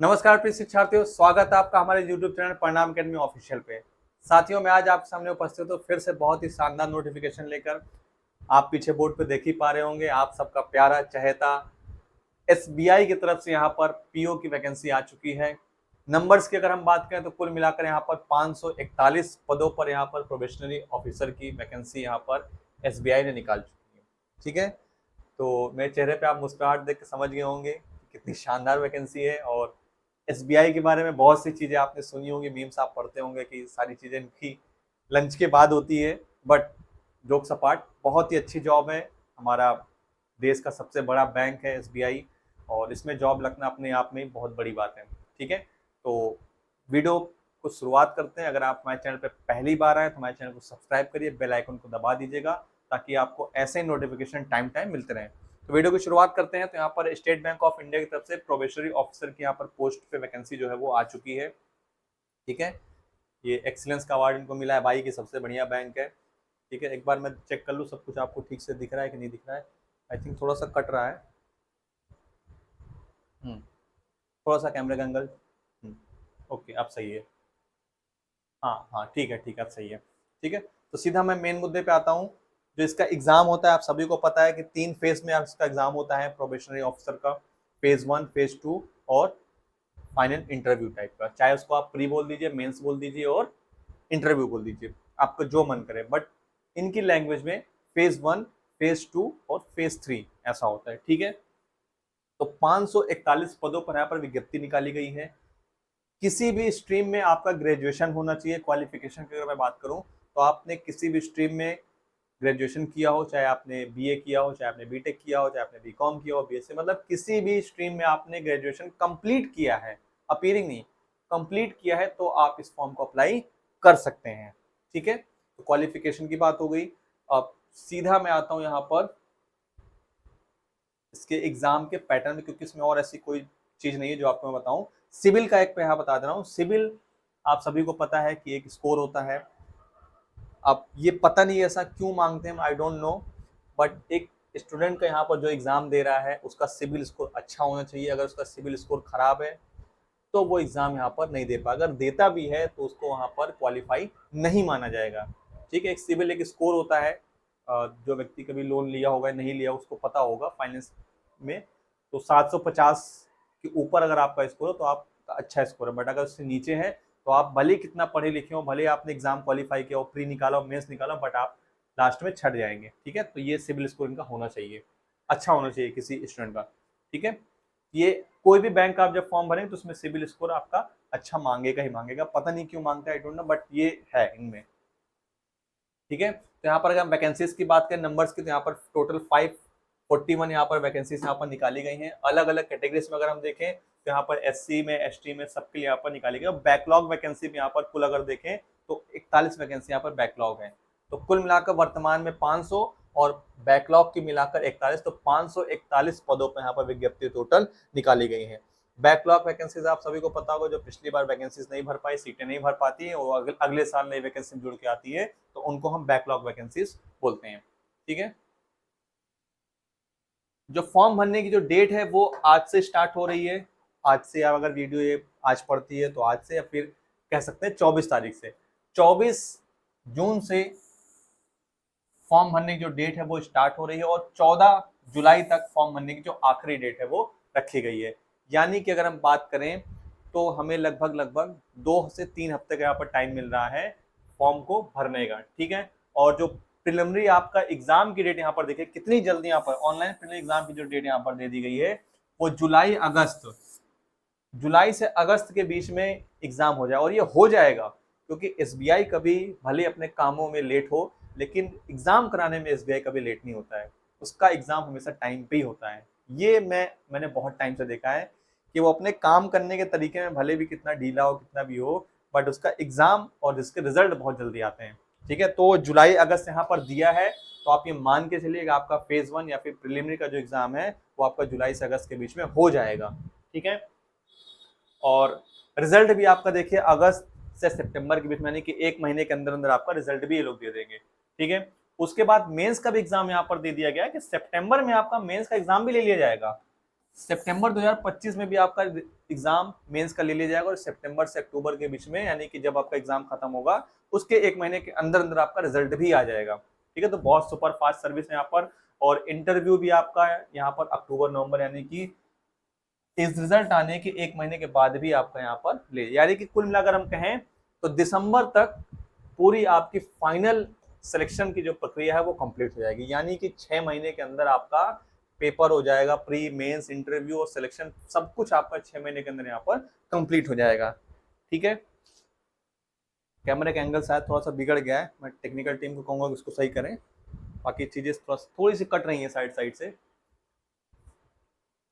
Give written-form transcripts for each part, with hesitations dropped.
नमस्कार प्रिय शिक्षार्थियों, स्वागत है आपका हमारे YouTube चैनल परिणाम अकेडमी ऑफिशियल पे। साथियों, मैं आज आपके सामने उपस्थित हूँ फिर से बहुत ही शानदार नोटिफिकेशन लेकर। आप पीछे बोर्ड पे देख ही पा रहे होंगे, आप सबका प्यारा चहेता एसबीआई की तरफ से यहाँ पर पीओ की वैकेंसी आ चुकी है। नंबर्स की अगर हम बात करें तो कुल मिलाकर यहाँ पर 541 पदों पर यहाँ पर प्रोबेशनरी ऑफिसर की वैकेंसी यहाँ पर एसबीआई ने निकाल चुकी है। ठीक है, तो मेरे चेहरे पे आप मुस्कुराहट देख के समझ गए होंगे कि कितनी शानदार वैकेंसी है। और एसबीआई के बारे में बहुत सी चीज़ें आपने सुनी होंगी, मीम्स आप पढ़ते होंगे कि सारी चीज़ें इनकी लंच के बाद होती है। बट जोक्स अपार्ट, बहुत ही अच्छी जॉब है। हमारा देश का सबसे बड़ा बैंक है एसबीआई, और इसमें जॉब लगना अपने आप में बहुत बड़ी बात है। ठीक है, तो वीडियो को शुरुआत करते हैं। अगर आप हमारे चैनल पर पहली बार आए तो हमारे चैनल को सब्सक्राइब करिए, बेल आइकन को दबा दीजिएगा ताकि आपको ऐसे नोटिफिकेशन टाइम टाइम मिलते रहें। तो वीडियो की शुरुआत करते हैं। तो यहाँ पर स्टेट बैंक ऑफ इंडिया की तरफ से प्रोबेशनरी ऑफिसर की यहाँ पर पोस्ट पे वैकेंसी जो है वो आ चुकी है। ठीक है, ये एक्सीलेंस का अवार्ड इनको मिला है भाई, की सबसे बढ़िया बैंक है। ठीक है, एक बार मैं चेक कर लूँ सब कुछ आपको ठीक से दिख रहा है कि नहीं दिख रहा है। आई थिंक थोड़ा सा कट रहा है। थोड़ा सा कैमरे का एंगल। ओके, अब सही है। हाँ हाँ, ठीक है ठीक है, अब सही है। ठीक है, तो सीधा मैं मेन मुद्दे पे आता हूँ। जो इसका एग्जाम होता है, आप सभी को पता है कि 3 फेज में इसका एग्जाम होता है प्रोबेशनरी ऑफिसर का। फेज 1, फेज 2 और फाइनल इंटरव्यू टाइप का। चाहे उसको आप प्री बोल दीजिए, मेंस बोल दीजिए और इंटरव्यू बोल दीजिए, आपको जो मन करे। बट इनकी लैंग्वेज में फेज 1, फेज 2 और फेज 3 ऐसा होता है। ठीक है, तो 541 पदों पर यहाँ पर विज्ञप्ति निकाली गई है। किसी भी स्ट्रीम में आपका ग्रेजुएशन होना चाहिए। क्वालिफिकेशन की अगर मैं बात करूं तो आपने किसी भी स्ट्रीम में ग्रेजुएशन किया हो, चाहे आपने बीए किया हो, चाहे आपने बीटेक किया हो, चाहे आपने बीकॉम किया हो, बीएससी, मतलब किसी भी स्ट्रीम में आपने ग्रेजुएशन कंप्लीट किया है, अपीयरिंग नहीं, कंप्लीट किया है, तो आप इस फॉर्म को अप्लाई कर सकते हैं। ठीक है, तो क्वालिफिकेशन की बात हो गई। अब सीधा मैं आता हूँ यहाँ पर इसके एग्जाम के पैटर्न में, क्योंकि इसमें और ऐसी कोई चीज नहीं है जो आपको मैं बताऊं। सिविल का एक पे यहाँ बता दे रहा हूँ। सिविल आप सभी को पता है कि एक स्कोर होता है। अब ये पता नहीं ऐसा क्यों मांगते हैं, आई डोंट नो। बट एक स्टूडेंट का यहाँ पर जो एग्जाम दे रहा है उसका सिविल स्कोर अच्छा होना चाहिए। अगर उसका सिविल स्कोर खराब है तो वो एग्जाम यहाँ पर नहीं दे पाएगा। अगर देता भी है तो उसको वहाँ पर क्वालिफाई नहीं माना जाएगा। ठीक है, एक सिविल एक स्कोर होता है। जो व्यक्ति कभी लोन लिया होगा नहीं लिया उसको पता होगा फाइनेंस में। तो 750 के ऊपर अगर आपका स्कोर हो तो आपका अच्छा स्कोर है। बट अगर उससे नीचे है तो आप भले कितना पढ़े लिखे हो, भले आपने एग्जाम क्वालिफाई किया हो, प्री निकाला हो, मेंस निकाला, बट आप लास्ट में छट जाएंगे। ठीक है, तो ये सिविल स्कोर इनका होना चाहिए, अच्छा होना चाहिए किसी स्टूडेंट का। ठीक है, ये कोई भी बैंक का आप जब फॉर्म भरेंगे तो उसमें सिविल स्कोर आपका अच्छा मांगेगा ही मांगेगा। पता नहीं क्यों मांगता है, आई डोंट नो, बट ये है इनमें। ठीक है, तो यहाँ पर अगर हम वैकेंसीज की बात करें, नंबर्स की, तो यहाँ पर टोटल 541 यहाँ पर वैकेंसीज यहाँ पर निकाली गई हैं। अलग अलग कैटेगरीज में अगर हम देखें तो यहाँ पर एससी में, एसटी में, सबके लिए यहाँ पर निकाली गई। और बैकलॉग वैकेंसी में यहाँ पर कुल अगर देखें तो 41 वैकेंसी यहाँ पर बैकलॉग है। तो कुल मिलाकर वर्तमान में 500 और बैकलॉग की मिलाकर 41, तो 541 पदों पर यहाँ पर विज्ञप्ति टोटल निकाली गई है। बैकलॉग वैकेंसीज आप सभी को पता होगा, जो पिछली बार वैकेंसीज नहीं भर पाई, सीटें नहीं भर पाती है, और अगले साल नई वैकेंसी जुड़ के आती है, तो उनको हम बैकलॉग वैकेंसीज बोलते हैं। ठीक है, जो फॉर्म भरने की जो डेट है वो आज से स्टार्ट हो रही है। आज से, आप अगर वीडियो ये आज पढ़ती है तो आज से, या फिर कह सकते हैं 24 तारीख से, 24 जून से फॉर्म भरने की जो डेट है वो स्टार्ट हो रही है, और 14 जुलाई तक फॉर्म भरने की जो आखिरी डेट है वो रखी गई है। यानी कि अगर हम बात करें तो हमें लगभग लगभग 2 से 3 हफ्ते का यहाँ पर टाइम मिल रहा है फॉर्म को भरने का। ठीक है, और जो प्रिलिमिनरी आपका एग्जाम की डेट यहाँ पर देखिए कितनी जल्दी यहाँ पर ऑनलाइन प्रिलिमिनरी एग्जाम की जो डेट यहाँ पर दे दी गई है वो जुलाई से अगस्त के बीच में एग्जाम हो जाए। और ये हो जाएगा क्योंकि एसबीआई कभी भले अपने कामों में लेट हो, लेकिन एग्जाम कराने में एसबीआई कभी लेट नहीं होता है। उसका एग्जाम हमेशा टाइम पे ही होता है। ये मैंने बहुत टाइम से देखा है कि वो अपने काम करने के तरीके में भले भी कितना ढीला हो, कितना भी हो, बट उसका एग्जाम और इसके रिजल्ट बहुत जल्दी आते हैं। ठीक है, तो जुलाई अगस्त यहाँ पर दिया है, तो आप ये मान के चलिए आपका फेज 1 या फिर प्रिलिमिनरी का जो एग्जाम है वो आपका जुलाई से अगस्त के बीच में हो जाएगा। ठीक है, और रिजल्ट भी आपका देखिए अगस्त से सितंबर के बीच में, यानी कि 1 महीने के अंदर अंदर आपका रिजल्ट भी ये लोग दे देंगे। ठीक है, उसके बाद मेंस का भी एग्जाम यहाँ पर दे दिया गया है कि सितंबर में आपका मेंस का एग्जाम भी ले लिया जाएगा। सितंबर 2025 में भी आपका एग्जाम मेंस का ले लिया जाएगा और सितंबर से अक्टूबर के बीच में, यानी कि जब आपका एग्जाम खत्म होगा उसके 1 महीने के अंदर अंदर आपका रिजल्ट भी आ जाएगा। ठीक है, तो बहुत सुपर फास्ट सर्विस है यहाँ पर। और इंटरव्यू भी आपका यहाँ पर अक्टूबर नवंबर, यानी कि इस रिजल्ट आने के 1 महीने के बाद भी आपका यहाँ पर ले, यानी कि कुल मिलाकर हम कहें तो दिसंबर तक पूरी आपकी फाइनल सिलेक्शन की जो प्रक्रिया है वो कंप्लीट हो जाएगी, यानी कि 6 महीने के अंदर आपका पेपर हो जाएगा, प्री मेंस इंटरव्यू और सिलेक्शन सब कुछ आपका 6 महीने के अंदर यहाँ पर कंप्लीट हो जाएगा। ठीक है, कैमरे का एंगल शायद थोड़ा सा बिगड़ गया है, मैं टेक्निकल टीम को कहूंगा कि उसको सही करें, बाकी चीजें थोड़ी सी कट रही हैं साइड साइड से।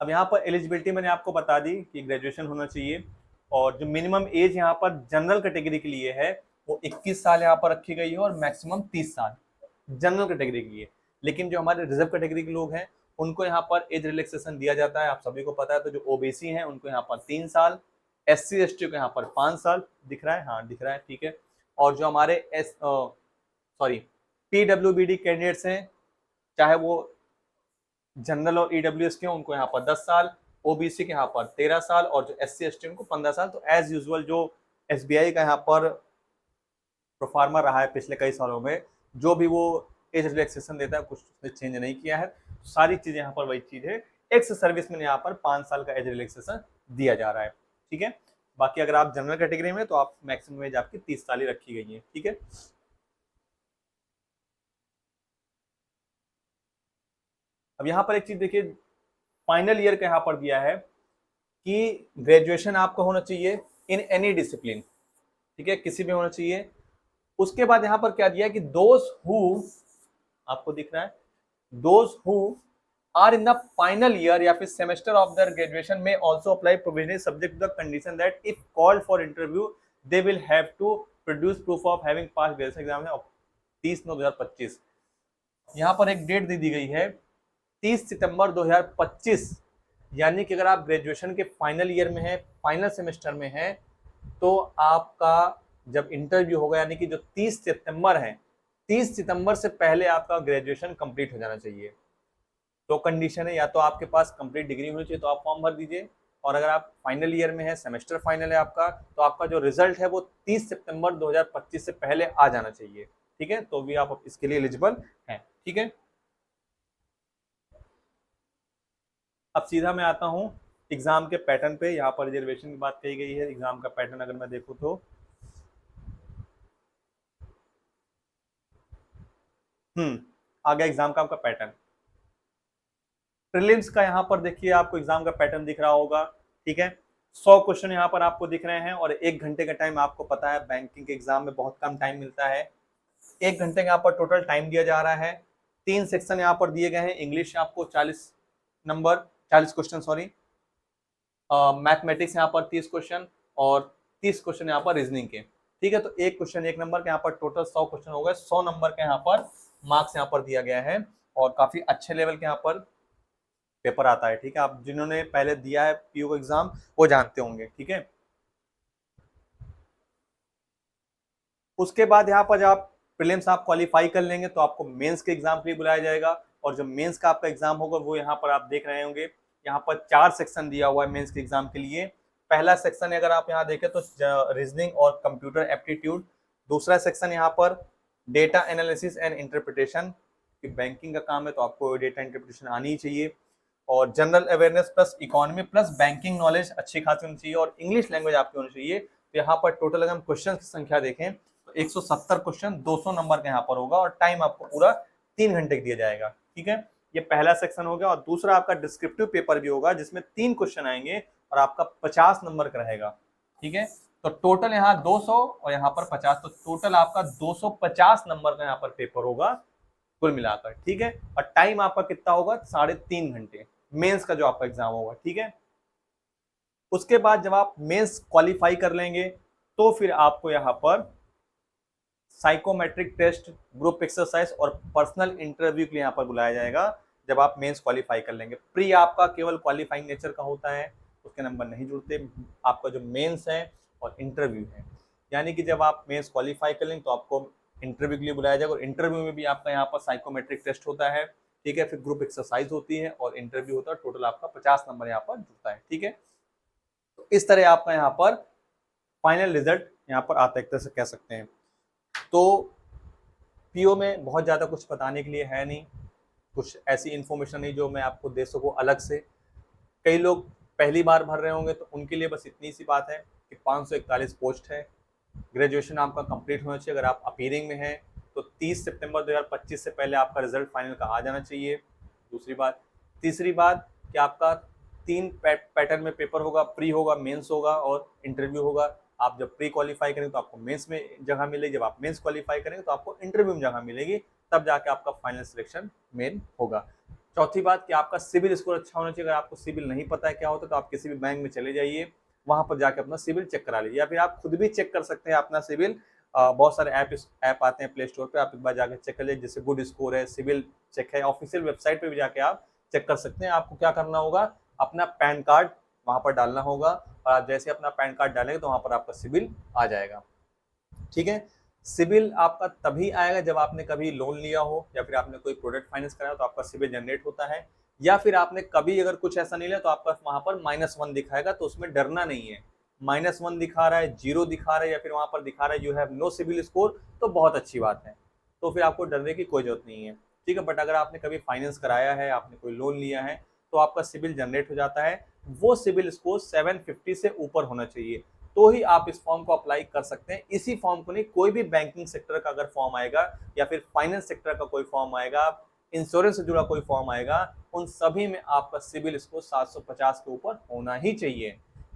अब यहाँ पर एलिजिबिलिटी मैंने आपको बता दी कि ग्रेजुएशन होना चाहिए, और जो मिनिमम एज यहाँ पर जनरल कैटेगरी के लिए है वो 21 साल यहाँ पर रखी गई है और मैक्सिमम 30 साल जनरल कैटेगरी के लिए। लेकिन जो हमारे रिजर्व कैटेगरी के लोग हैं उनको यहाँ पर एज रिलैक्सेशन दिया जाता है, आप सभी को पता है। तो जो ओबीसी हैं उनको यहाँ पर 3 साल, SC ST को यहाँ पर 5 साल, दिख रहा है, हाँ दिख रहा है, ठीक है। और जो हमारे PWBD कैंडिडेट्स हैं, चाहे वो जनरल और EWS के, उनको यहाँ पर 10 साल, ओबीसी के यहाँ पर 13 साल, और जो SC ST उनको 15 साल। तो एज यूजुअल जो SBI का यहाँ पर प्रोफार्मा रहा है पिछले कई सालों में, जो भी वो एज रिलैक्सेशन देता है कुछ उसने चेंज नहीं किया है, सारी चीजें यहाँ पर वही चीज है। एक्स सर्विस में यहाँ पर 5 साल का एज रिलैक्सेशन दिया जा रहा है। ठीक है, बाकी अगर आप जनरल कैटेगरी में तो आप मैक्सिमम एज आपकी 30 साल ही रखी गई है। ठीक है, अब यहाँ पर एक चीज देखिए, फाइनल ईयर का यहाँ पर दिया है कि ग्रेजुएशन आपका होना चाहिए इन एनी डिसिप्लिन, ठीक है, किसी में होना चाहिए। उसके बाद यहाँ पर क्या दिया है कि दोज हु, आपको दिख रहा है, those who are in the final year या फिर सेमेस्टर ऑफ देयर ग्रेजुएशन में also apply provisionally subject to the condition that if called for interview they will have to produce proof of having pass graduation exam है 30/9/2025। यहाँ पर एक date दे दी गई है 30 सितंबर 2025, यानी कि अगर आप ग्रेजुएशन के फाइनल ईयर में है, फाइनल सेमेस्टर में है, तो आपका जब इंटरव्यू होगा, यानी कि जो 30 सितंबर है, 30 सितंबर से पहले आपका ग्रेजुएशन कंप्लीट हो जाना चाहिए। तो कंडीशन है, या तो आपके पास कंप्लीट डिग्री होनी चाहिए तो आप फॉर्म भर दीजिए, और अगर आप फाइनल ईयर में है, सेमेस्टर फाइनल है आपका, तो आपका जो रिजल्ट है वो 30 सितंबर 2025 से पहले आ जाना चाहिए। ठीक है, तो भी आप इसके लिए एलिजिबल हैं। ठीक है, अब सीधा मैं आता हूँ एग्जाम के पैटर्न पे। यहाँ पर रिजर्वेशन की बात कही गई है, एग्जाम का पैटर्न अगर मैं देखूँ तो आ गया एग्जाम का आपका पैटर्न। प्रीलिम्स का यहाँ पर देखिए आपको एग्जाम का पैटर्न दिख रहा होगा। ठीक है, 100 क्वेश्चन यहाँ पर आपको दिख रहे हैं, और 1 घंटे का टाइम आपको पता है बैंकिंग के एग्जाम में बहुत कम टाइम मिलता है। 1 घंटे का यहाँ पर टोटल टाइम दिया जा रहा है। 3 सेक्शन यहाँ पर दिए गए हैं। इंग्लिश आपको 40 क्वेश्चन, सॉरी, मैथमेटिक्स यहाँ पर 30 क्वेश्चन, और 30 क्वेश्चन यहाँ पर रीजनिंग के। ठीक है, तो 1 क्वेश्चन 1 नंबर के, यहाँ पर टोटल 100 क्वेश्चन हो गए। 100 नंबर के यहाँ पर मार्क्स यहाँ पर दिया गया है, और काफी अच्छे लेवल के यहाँ पर पेपर आता है। ठीक है, आप जिन्होंने पहले दिया है पीओ का एग्जाम वो जानते होंगे। ठीक है, उसके बाद यहाँ पर जब आप प्रीलिम्स आप क्वालिफाई कर लेंगे तो आपको मेंस के एग्जाम के लिए बुलाया जाएगा, और जो मेंस का आपका एग्जाम होगा वो यहाँ पर आप देख रहे होंगे, यहाँ पर 4 सेक्शन दिया हुआ है मेंस के एग्जाम के लिए। पहला सेक्शन है, अगर आप यहाँ देखें तो रीजनिंग और कंप्यूटर एप्टीट्यूड। दूसरा सेक्शन यहाँ पर data analysis and interpretation, banking का काम है तो आपको डेटा इंटरप्रिटेशन आनी ही चाहिए। और general awareness plus economy plus banking knowledge अच्छी खासी होनी चाहिए, और इंग्लिश लैंग्वेज आपकी होनी चाहिए। तो यहाँ पर टोटल अगर हम क्वेश्चन की संख्या देखें तो 170 क्वेश्चन 200 नंबर का यहाँ पर होगा, और टाइम आपको पूरा 3 घंटे दिया जाएगा। ठीक है, ये पहला सेक्शन हो गया। और दूसरा आपका डिस्क्रिप्टिव पेपर भी होगा, जिसमें 3 क्वेश्चन आएंगे और आपका 50 नंबर का रहेगा। ठीक है, तो टोटल यहाँ 200 और यहाँ पर 50, तो टोटल आपका 250 नंबर का यहाँ पर पेपर होगा कुल मिलाकर। ठीक है, और टाइम आपका कितना होगा, 3.5 घंटे मेंस का जो आपका एग्जाम होगा। ठीक है, उसके बाद जब आप मेंस क्वालिफाई कर लेंगे तो फिर आपको यहाँ पर साइकोमेट्रिक टेस्ट, ग्रुप एक्सरसाइज और पर्सनल इंटरव्यू के लिए यहाँ पर बुलाया जाएगा जब आप मेंस क्वालिफाई कर लेंगे। प्री आपका केवल क्वालिफाइंग नेचर का होता है, उसके नंबर नहीं जुड़ते। आपका जो मेंस है और इंटरव्यू है, यानी कि जब आप मेंस क्वालिफाई कर लेंगे तो आपको इंटरव्यू के लिए बुलाया जाएगा, और इंटरव्यू में भी आपका यहाँ पर साइकोमेट्रिक टेस्ट होता है, ठीक है, फिर ग्रुप एक्सरसाइज होती है और इंटरव्यू होता है। टोटल आपका 50 नंबर यहाँ पर जुड़ता है। ठीक है, तो इस तरह आपका यहाँ पर फाइनल रिजल्ट यहाँ पर आता है, एक तरह से कह सकते हैं। तो पीओ में बहुत ज़्यादा कुछ बताने के लिए है नहीं, कुछ ऐसी इन्फॉर्मेशन नहीं जो मैं आपको दे सकूँ अलग से। कई लोग पहली बार भर रहे होंगे तो उनके लिए बस इतनी सी बात है कि 541 पोस्ट है, ग्रेजुएशन आपका कंप्लीट होना चाहिए। अगर आप अपीयरिंग में हैं तो 30 सितंबर 2025 से पहले आपका रिजल्ट फाइनल का आ जाना चाहिए, दूसरी बात। तीसरी बात कि आपका 3 पैटर्न में पेपर होगा, प्री होगा, मेंस होगा और इंटरव्यू होगा। आप जब प्री क्वालिफाई करेंगे तो आपको मेंस में जगह मिलेगी, जब आप मेंस क्वालिफाई करेंगे तो आपको इंटरव्यू में जगह मिलेगी, तब जाके आपका फाइनल सिलेक्शन मेन होगा। चौथी बात कि आपका सिविल स्कोर अच्छा होना चाहिए। अगर आपको सिविल नहीं पता है क्या होता है तो आप किसी भी बैंक में चले जाइए, वहां पर जाके अपना सिविल चेक करा लीजिए, या फिर आप खुद भी चेक कर सकते हैं अपना सिविल। बहुत सारे ऐप आते हैं प्ले स्टोर पे, आप एक बार जाकर चेक कर लीजिए, जैसे गुड स्कोर है, सिविल चेक है, ऑफिशियल वेबसाइट पे भी जाके आप चेक कर सकते हैं। आपको क्या करना होगा, अपना पैन कार्ड वहां पर डालना होगा, और आप जैसे अपना पैन कार्ड डालेंगे तो वहां पर आपका सिविल आ जाएगा। ठीक है, सिबिल आपका तभी आएगा जब आपने कभी लोन लिया हो या फिर आपने कोई प्रोडक्ट फाइनेंस कराया तो आपका सिबिल जनरेट होता है, या फिर आपने कभी अगर कुछ ऐसा नहीं लिया तो आपका वहां पर -1 दिखाएगा। तो उसमें डरना नहीं है, -1 दिखा रहा है, 0 दिखा रहा है, या फिर वहां पर दिखा रहा है you have no CIBIL score, तो बहुत अच्छी बात है, तो फिर आपको डरने की कोई जरूरत नहीं है। ठीक है, बट अगर आपने कभी फाइनेंस कराया है, आपने कोई लोन लिया है, तो आपका सिबिल जनरेट हो जाता है। वो सिबिल स्कोर 750 से ऊपर होना चाहिए, तो ही आप इस फॉर्म को अप्लाई कर सकते हैं। इसी फॉर्म को नहीं, कोई भी बैंकिंग सेक्टर का अगर फॉर्म आएगा या फिर फाइनेंस सेक्टर का कोई फॉर्म आएगा, इंश्योरेंस से जुड़ा कोई फॉर्म आएगा, उन सभी में आपका सिबिल स्कोर 750 के ऊपर होना ही चाहिए,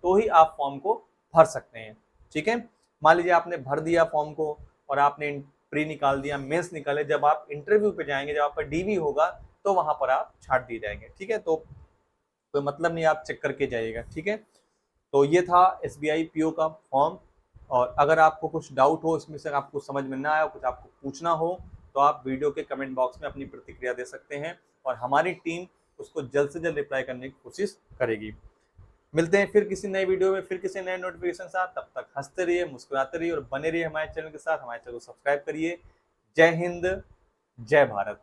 तो ही आप फॉर्म को भर सकते हैं। ठीक है, मान लीजिए आपने भर दिया फॉर्म को और आपने प्री निकाल दिया, मेंस निकाले, जब आप इंटरव्यू पे जाएंगे, जब आपका डीवी होगा, तो वहां पर आप छाट दिए जाएंगे। ठीक है, तो कोई मतलब नहीं, आप चेक करके जाइएगा। ठीक है, तो ये था SBI पीओ का फॉर्म। और अगर आपको कुछ डाउट हो, इसमें से आपको समझ में ना आया, कुछ आपको पूछना हो, तो आप वीडियो के कमेंट बॉक्स में अपनी प्रतिक्रिया दे सकते हैं और हमारी टीम उसको जल्द से जल्द रिप्लाई करने की कोशिश करेगी। मिलते हैं फिर किसी नए वीडियो में, फिर किसी नए नोटिफिकेशन के साथ। तब तक हंसते रहिए, मुस्कुराते रहिए और बने रहिए हमारे चैनल के साथ। हमारे चैनल को सब्सक्राइब करिए। जय हिंद, जय भारत।